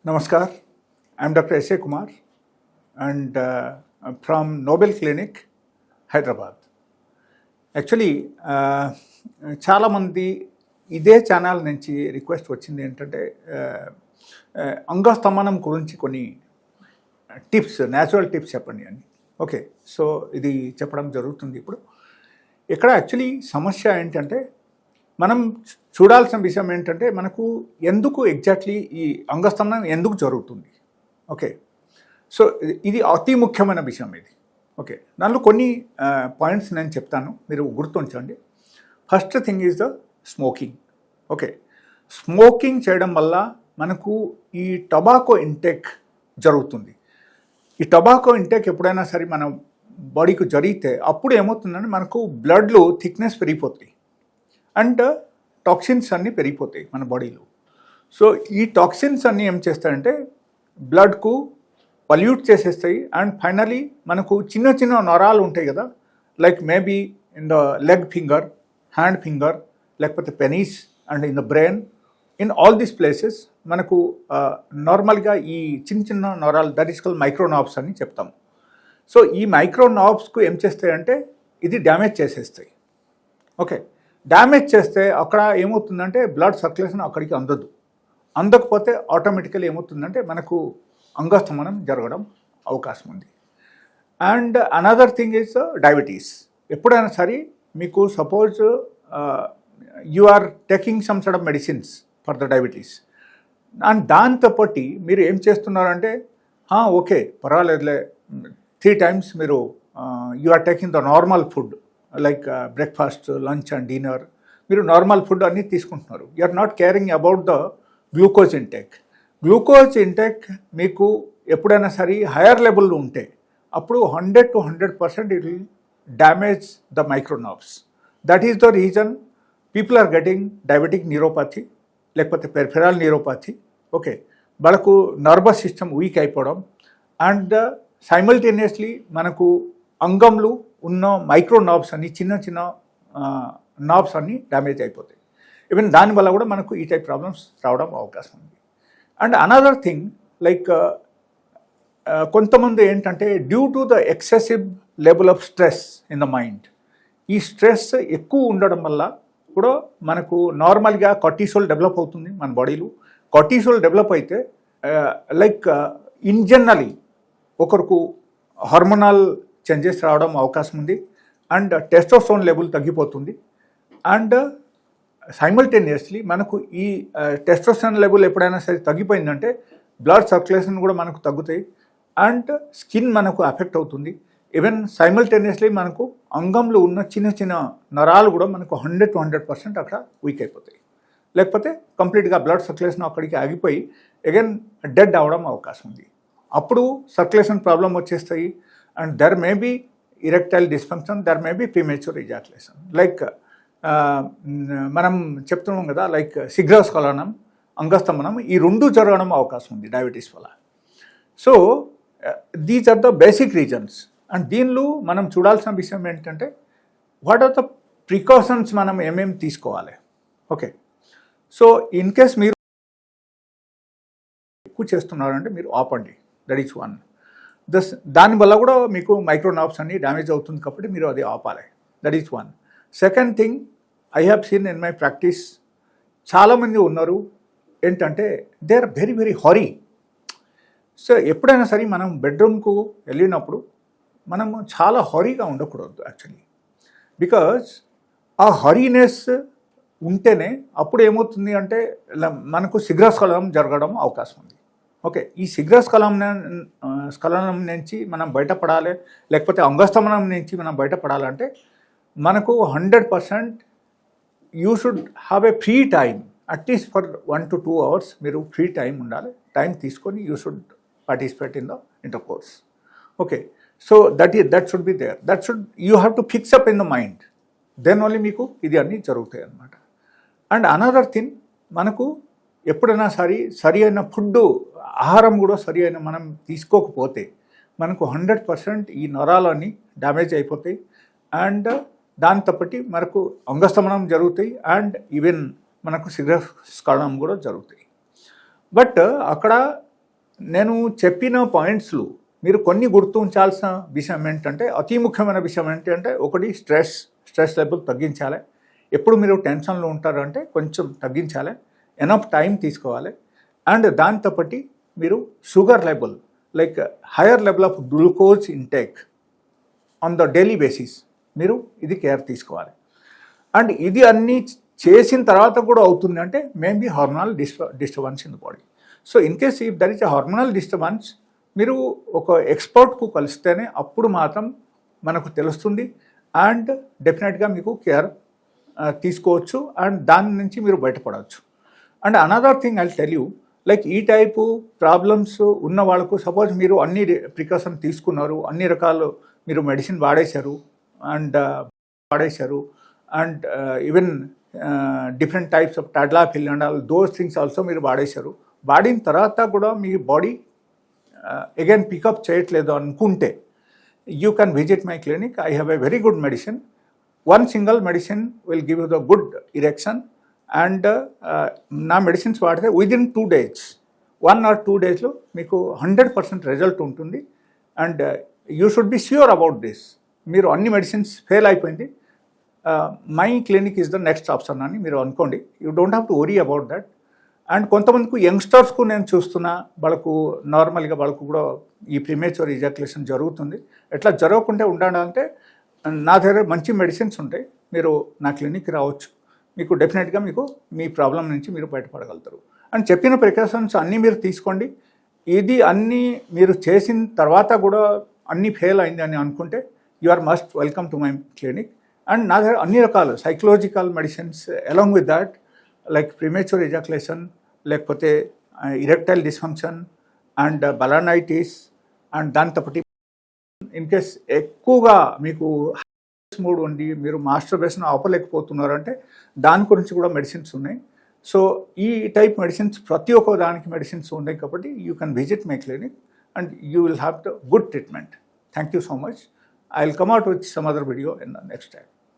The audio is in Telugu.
Namaskar, I am Dr. S.A. Kumar and from Nobel Clinic, Hyderabad. Actually చాలామంది ఇదే ఛానల్ నుంచి రిక్వెస్ట్ వచ్చింది ఏంటంటే అంగస్తంభనం గురించి కొన్ని టిప్స్, న్యాచురల్ టిప్స్ చెప్పండి అని. ఓకే, సో ఇది చెప్పడం జరుగుతుంది. ఇప్పుడు ఇక్కడ యాక్చువల్లీ సమస్య ఏంటంటే మనం చూడాల్సిన విషయం ఏంటంటే మనకు ఎందుకు ఎగ్జాక్ట్లీ ఈ అంగస్తంభనం ఎందుకు జరుగుతుంది. ఓకే, సో ఇది అతి ముఖ్యమైన విషయం ఇది. ఓకే, దానిలో కొన్ని పాయింట్స్ నేను చెప్తాను, మీరు గుర్తుంచండి. First thing is the smoking. Okay, smoking చేయడం వల్ల మనకు ఈ టొబాకో ఇంటేక్ జరుగుతుంది. ఈ టొబాకో ఇంటేక్ ఎప్పుడైనా సరే మన బాడీకి జరిగితే అప్పుడు ఏమవుతుందంటే మనకు బ్లడ్లో థిక్నెస్ పెరిగిపోతాయి అండ్ టాక్సిన్స్ అన్నీ పెరిగిపోతాయి మన బాడీలో. సో ఈ టాక్సిన్స్ అన్నీ ఏం చేస్తాయంటే బ్లడ్కు పల్యూట్ చేసేస్తాయి అండ్ ఫైనలీ మనకు చిన్న చిన్న నరాలు ఉంటాయి కదా, like maybe in the leg finger, hand finger, లేకపోతే penis and in the brain, in all these places మనకు నార్మల్గా ఈ చిన్న చిన్న నరాలు, దట్ ఈస్ కాల్డ్ మైక్రోనాబ్స్ అని చెప్తాము. సో ఈ మైక్రోనాబ్స్కు ఏం చేస్తాయంటే ఇది డ్యామేజ్ చేసేస్తాయి. ఓకే, డ్యామేజ్ చేస్తే అక్కడ ఏమవుతుందంటే బ్లడ్ సర్క్యులేషన్ అక్కడికి అందకపోతే ఆటోమేటికల్లీ ఏమవుతుందంటే మనకు అంగస్తంభనం జరగడం అవకాశం ఉంది. And another thing is diabetes. ఎప్పుడైనా సరే మీకు suppose you are taking some sort of medicines for the diabetes and దాంతోపాటు మీరు ఏం చేస్తున్నారంటే ఓకే పర్వాలేదులే 3 times మీరు you are taking the normal food like breakfast, lunch and dinner, మీరు నార్మల్ ఫుడ్ అన్నీ తీసుకుంటున్నారు. You are not caring about the glucose intake. Glucose intake మీకు ఎప్పుడైనా సరే హైయర్ లెవెల్లో ఉంటే అప్పుడు 100 to 100% it will damage the micronerves. That is the reason people are getting diabetic neuropathy లేకపోతే పెరిఫెరల్ న్యూరోపతి. ఓకే, వాళ్ళకు నర్వస్ సిస్టమ్ వీక్ అయిపోవడం అండ్ సైమల్టేనియస్లీ మనకు అంగంలో ఉన్న మైక్రో నర్వ్స్ అన్ని, చిన్న చిన్న నర్వ్స్ అన్నీ డ్యామేజ్ అయిపోతాయి. ఈవెన్ దానివల్ల కూడా మనకు ఈ టైప్ ప్రాబ్లమ్స్ రావడం అవకాశం ఉంది. అండ్ అనదర్ థింగ్ లైక్ కొంతమంది ఏంటంటే due to the excessive level of stress in the mind, ఈ స్ట్రెస్ ఎక్కువ ఉండడం వల్ల కూడా మనకు నార్మల్గా కార్టిసోల్ డెవలప్ అవుతుంది మన బాడీలో. కార్టిసోల్ డెవలప్ అయితే లైక్ ఇన్ జనరలీ ఒకరికి హార్మోనల్ చేంజెస్ రావడం అవకాశం ఉంది అండ్ టెస్టోస్టెరాన్ లెవెల్ తగ్గిపోతుంది. అండ్ సైమల్టేనియస్లీ మనకు ఈ టెస్టోస్టెరాన్ లెవెల్ ఎప్పుడైనా సరే తగ్గిపోయిందంటే బ్లడ్ సర్క్యులేషన్ కూడా మనకు తగ్గుతాయి అండ్ స్కిన్ మనకు అఫెక్ట్ అవుతుంది. ఈవెన్ సైమల్టేనియస్లీ మనకు అంగంలో ఉన్న చిన్న చిన్న నరాలు కూడా మనకు 100 to 100% అక్కడ వీక్ అయిపోతాయి, లేకపోతే కంప్లీట్గా బ్లడ్ సర్క్యులేషన్ అక్కడికి ఆగిపోయి అగైన్ డెడ్ అవ్వడం అవకాశం ఉంది. అప్పుడు సర్క్యులేషన్ ప్రాబ్లం వచ్చేస్తాయి and there may be erectile dysfunction, there may be premature ejaculation. Like మనం చెప్తున్నాం కదా, లైక్ శీఘ్రస్ఖలనం, అంగస్తంభనం, ఈ రెండు జరగడం అవకాశం ఉంది డయాబెటీస్ వల్ల. So these are the basic reasons. And దీనిలో మనం చూడాల్సిన విషయం ఏంటంటే వాట్ ఆర్ ద ప్రికాషన్స్ మనం ఏమేమి తీసుకోవాలి. ఓకే, సో ఇన్ కేస్ మీరు ఎక్కువ చేస్తున్నారంటే మీరు ఆపండి, దట్ ఈస్ వన్. దానివల్ల కూడా మీకు మైక్రోనర్వ్స్ అన్ని డ్యామేజ్ అవుతుంది కాబట్టి మీరు అది ఆపాలి, that is one. Second thing I have seen in my practice, చాలామంది ఉన్నారు ఏంటంటే they are very very hurry. So ఎప్పుడైనా సరే మనం బెడ్రూమ్కు వెళ్ళినప్పుడు మనము చాలా హరీగా ఉండకూడదు యాక్చువల్లీ, బికాజ్ ఆ హరీనెస్ ఉంటేనే అప్పుడు ఏమవుతుంది అంటే మనకు శీఘ్రస్ఖలనం జరగడం అవకాశం ఉంది. ఓకే, ఈ స్ఖలనం నుంచి మనం బయటపడాలి, లేకపోతే అంగస్తంభనం నుంచి మనం బయటపడాలంటే మనకు 100% you should have a free time, at least for 1 to 2 hours మీరు ఫ్రీ టైం ఉండాలి. టైం తీసుకొని you should participate in the intercourse. Okay, so that should be there, that should you have to fix up in the mind, then only మీకు ఇది అన్నీ జరుగుతాయి అన్నమాట. అండ్ అనదర్ థింగ్, మనకు ఎప్పుడైనా సరి అయిన ఫుడ్, ఆహారం కూడా సరి అయిన మనం తీసుకోకపోతే మనకు 100% ఈ నరాలన్నీ డ్యామేజ్ అయిపోతాయి అండ్ దాంతోపాటు మనకు అంగస్తంభనం జరుగుతాయి అండ్ ఈవెన్ మనకు శీఘ్రస్ఖలనం కూడా జరుగుతాయి. బట్ అక్కడ నేను చెప్పిన పాయింట్స్లు మీరు కొన్ని గుర్తు ఉంచాల్సిన విషయం ఏంటంటే, అతి ముఖ్యమైన విషయం ఏంటంటే, ఒకటి స్ట్రెస్ లెవెల్ తగ్గించాలి. ఎప్పుడు మీరు టెన్షన్లో ఉంటారంటే కొంచెం తగ్గించాలి, ఎనఫ్ టైం తీసుకోవాలి. అండ్ దాంతో పాటు మీరు sugar level like higher level of glucose intake on the daily basis మీరు ఇది కేర్ తీసుకోవాలి. అండ్ ఇది అన్నీ చేసిన తర్వాత కూడా అవుతుంది అంటే maybe hormonal disturbance in the body. So in case if there is a hormonal disturbance, మీరు ఒక ఎక్స్పర్ట్కు కలిస్తేనే అప్పుడు మాత్రం మనకు తెలుస్తుంది. అండ్ డెఫినెట్గా మీకు కేర్ తీసుకోవచ్చు అండ్ దాని నుంచి మీరు బయటపడవచ్చు. And another thing I tell you, like ఈ టైపు ప్రాబ్లమ్స్ ఉన్న వాళ్ళకు సపోజ్ మీరు అన్ని ప్రికాషన్ తీసుకున్నారు, అన్ని రకాలు మీరు మెడిసిన్ వాడేశారు and even different types of tadalafil and all those things also మీరు వాడేశారు. వాడిన తర్వాత కూడా మీ బాడీ అగైన్ పికప్ చేయట్లేదు అనుకుంటే you can visit my clinic. I have a very good medicine. One single medicine will give you the good erection. And నా మెడిసిన్స్ వాడితే విదిన్ 2 days 1 or 2 daysలో మీకు 100% రిజల్ట్ ఉంటుంది. And you should be sure about this. మీరు అన్ని మెడిసిన్స్ ఫెయిల్ అయిపోయింది, my clinic is the next option అని మీరు అనుకోండి. You don't have to worry about that. And కొంతమందికి యంగ్స్టర్స్కు నేను చూస్తున్నా, వాళ్ళకు నార్మల్గా వాళ్ళకు కూడా ఈ ప్రీమేచ్యూర్ ఇజాక్యులేషన్ జరుగుతుంది. ఎట్లా జరగకుండా ఉండాలంటే నా దగ్గర మంచి మెడిసిన్స్ ఉంటాయి, మీరు నా క్లినిక్కి రావచ్చు. మీకు డెఫినెట్గా మీకు మీ ప్రాబ్లం నుంచి మీరు బయటపడగలుగుతారు. అండ్ చెప్పిన ప్రికాషన్స్ అన్నీ మీరు తీసుకోండి. ఇది అన్నీ మీరు చేసిన తర్వాత కూడా అన్నీ ఫెయిల్ అయింది అని అనుకుంటే you are must welcome to my clinic. And నా దగ్గర అన్ని రకాల psychological medicines along with that like premature ejaculation, లేకపోతే erectile dysfunction and balanitis and దాంతోపాటు ఇన్ కేస్ ఎక్కువగా మీకు మూడ్ ఉండి మీరు మాస్టర్బేషన్ ఆపలేకపోతున్నారంటే దాని గురించి కూడా మెడిసిన్స్ ఉన్నాయి. సో ఈ టైప్ మెడిసిన్స్ ప్రతి ఒక్క దానికి మెడిసిన్స్ ఉన్నాయి కాబట్టి you can visit my clinic and you will have the good treatment. Thank you so much. I will come out with some other video in the next time.